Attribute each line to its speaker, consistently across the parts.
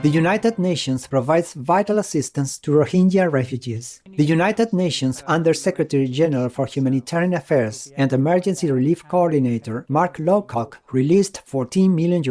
Speaker 1: The United Nations provides vital assistance to Rohingya refugees. The United Nations Under-Secretary General for Humanitarian Affairs and Emergency Relief Coordinator Mark Lowcock released $14 million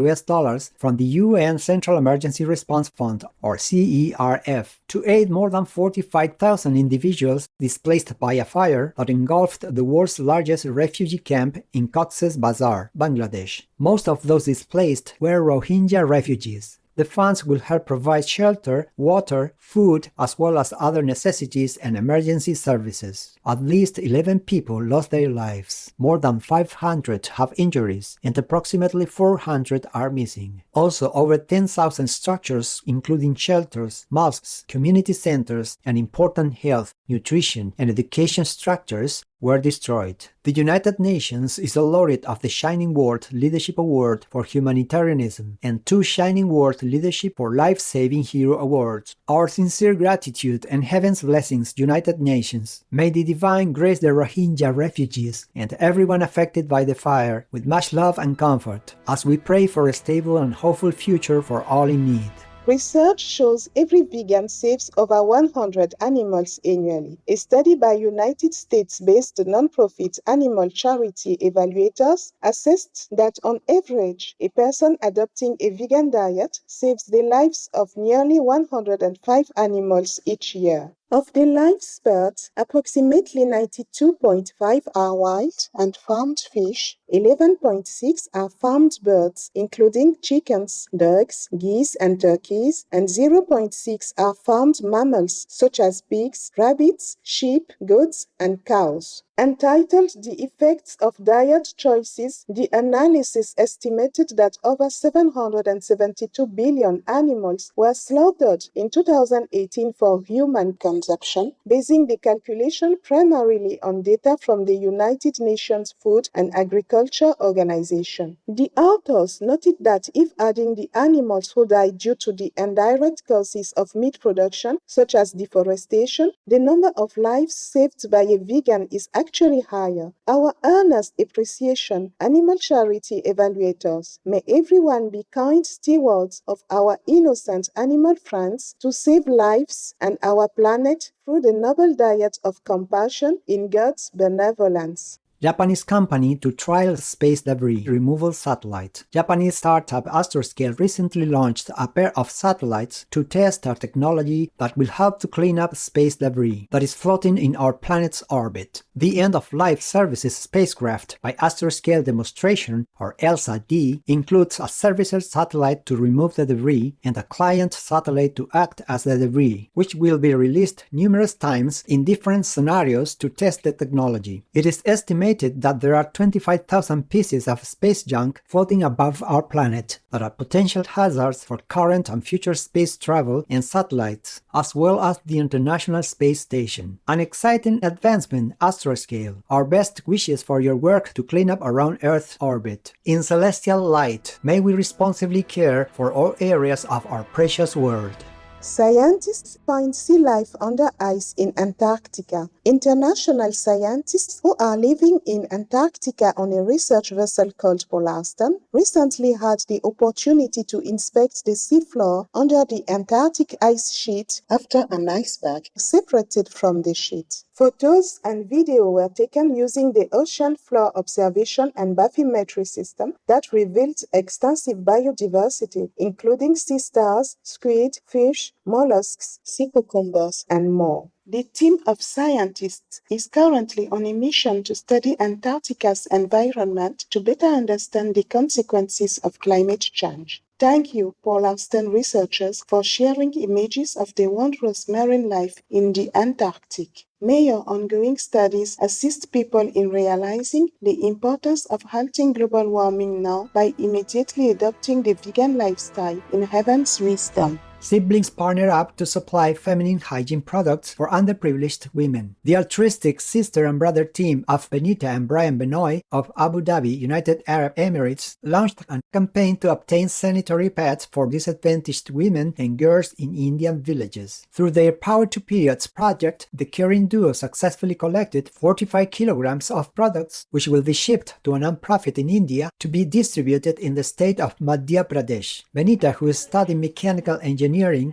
Speaker 1: from the UN Central Emergency Response Fund, or CERF, to aid more than 45,000 individuals displaced by a fire that engulfed the world's largest refugee camp in Cox's Bazar, Bangladesh. Most of those displaced were Rohingya refugees. The funds will help provide shelter, water, food, as well as other necessities and emergency services. At least 11 people lost their lives. More than 500 have injuries, and approximately 400 are missing. Also, over 10,000 structures, including shelters, mosques, community centers, and important health, nutrition, and education structures, were destroyed. The United Nations is a laureate of the Shining World Leadership Award for Humanitarianism and 2 Shining World Leadership for Life-Saving Hero Awards. Our sincere gratitude and heaven's blessings, United Nations. May the divine grace the Rohingya refugees and everyone affected by the fire with much love and comfort, as we pray for a stable and hopeful future for all in need.
Speaker 2: Research shows every vegan saves over 100 animals annually. A study by United States-based non-profit animal charity evaluators assessed that on average, a person adopting a vegan diet saves the lives of nearly 105 animals each year. Of the live spared, approximately 92.5 are wild and farmed fish, 11.6 are farmed birds, including chickens, ducks, geese, and turkeys, and 0.6 are farmed mammals such as pigs, rabbits, sheep, goats, and cows. Entitled The Effects of Diet Choices, the analysis estimated that over 772 billion animals were slaughtered in 2018 for human consumption, basing the calculation primarily on data from the United Nations Food and Agriculture Organization. The authors noted that if adding the animals who died due to the indirect causes of meat production, such as deforestation, the number of lives saved by a vegan is actually higher. Our earnest appreciation, animal charity evaluators. May everyone be kind stewards of our innocent animal friends to save lives and our planet through the noble diet of compassion in God's benevolence.
Speaker 1: Japanese company to trial space debris removal satellite. Japanese startup Astroscale recently launched a pair of satellites to test a technology that will help to clean up space debris that is floating in our planet's orbit. The End-of-Life Services spacecraft by Astroscale Demonstration, or ELSA-D, includes a servicer satellite to remove the debris and a client satellite to act as the debris, which will be released numerous times in different scenarios to test the technology. It is estimated that there are 25,000 pieces of space junk floating above our planet that are potential hazards for current and future space travel and satellites, as well as the International Space Station. An exciting advancement, Astroscale. Our best wishes for your work to clean up around Earth's orbit. In celestial light, may we responsibly care for all areas of our precious world.
Speaker 2: Scientists find sea life under ice in Antarctica. International scientists who are living in Antarctica on a research vessel called Polarstern recently had the opportunity to inspect the seafloor under the Antarctic ice sheet after an iceberg separated from the sheet. Photos and video were taken using the Ocean Floor Observation and Bathymetry system that revealed extensive biodiversity, including sea stars, squid, fish, mollusks, sea cucumbers, and more. The team of scientists is currently on a mission to study Antarctica's environment to better understand the consequences of climate change. Thank you, Polarstern researchers, for sharing images of the wondrous marine life in the Antarctic. May your ongoing studies assist people in realizing the importance of halting global warming now by immediately adopting the vegan lifestyle in heaven's wisdom.
Speaker 1: Siblings partner up to supply feminine hygiene products for underprivileged women. The altruistic sister and brother team of Benita and Brian Benoit of Abu Dhabi, United Arab Emirates, launched a campaign to obtain sanitary pads for disadvantaged women and girls in Indian villages. Through their Power to Periods project, the caring duo successfully collected 45 kilograms of products, which will be shipped to a non-profit in India to be distributed in the state of Madhya Pradesh. Benita, who is studying mechanical engineering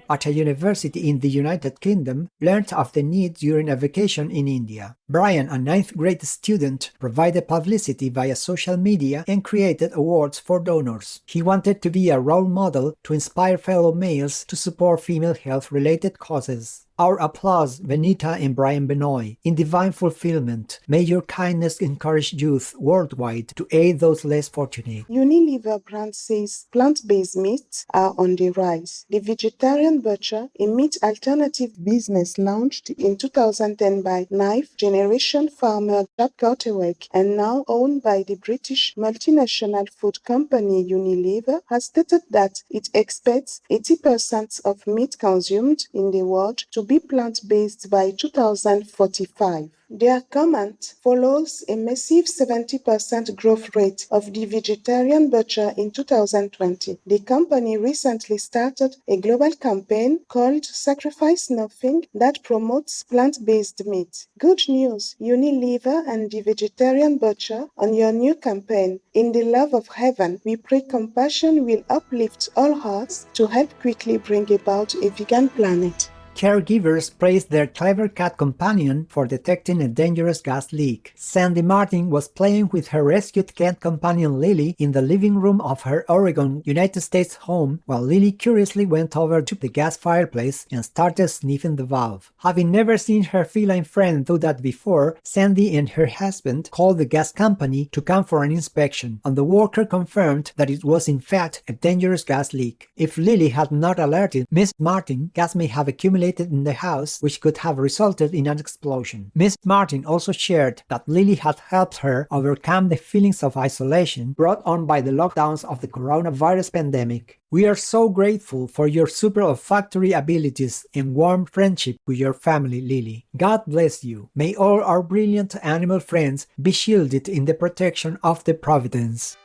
Speaker 1: at a university in the United Kingdom, learned of the need during a vacation in India. Brian, a 9th grade student, provided publicity via social media and created awards for donors. He wanted to be a role model to inspire fellow males to support female health-related causes. Our applause, Benita and Brian Benoit. In divine fulfillment, may your kindness encourage youth worldwide to aid those less fortunate.
Speaker 2: Unilever brand says plant-based meats are on the rise. The Vegetarian Butcher, a meat alternative business launched in 2010 by ninth-generation farmer Jack Garteweg and now owned by the British multinational food company Unilever, has stated that it expects 80% of meat consumed in the world to be plant-based by 2045. Their comment follows a massive 70% growth rate of the Vegetarian Butcher in 2020. The company recently started a global campaign called Sacrifice Nothing that promotes plant-based meat. Good news, Unilever and the Vegetarian Butcher, on your new campaign. In the love of heaven, we pray compassion will uplift all hearts to help quickly bring about a vegan planet.
Speaker 1: Caregivers praised their clever cat companion for detecting a dangerous gas leak. Sandy Martin was playing with her rescued cat companion Lily in the living room of her Oregon, United States home, while Lily curiously went over to the gas fireplace and started sniffing the valve. Having never seen her feline friend do that before, Sandy and her husband called the gas company to come for an inspection, and the worker confirmed that it was in fact a dangerous gas leak. If Lily had not alerted Miss Martin, gas may have accumulated in the house, which could have resulted in an explosion. Miss Martin also shared that Lily had helped her overcome the feelings of isolation brought on by the lockdowns of the coronavirus pandemic. We are so grateful for your super olfactory abilities and warm friendship with your family, Lily. God bless you. May all our brilliant animal friends be shielded in the protection of the Providence.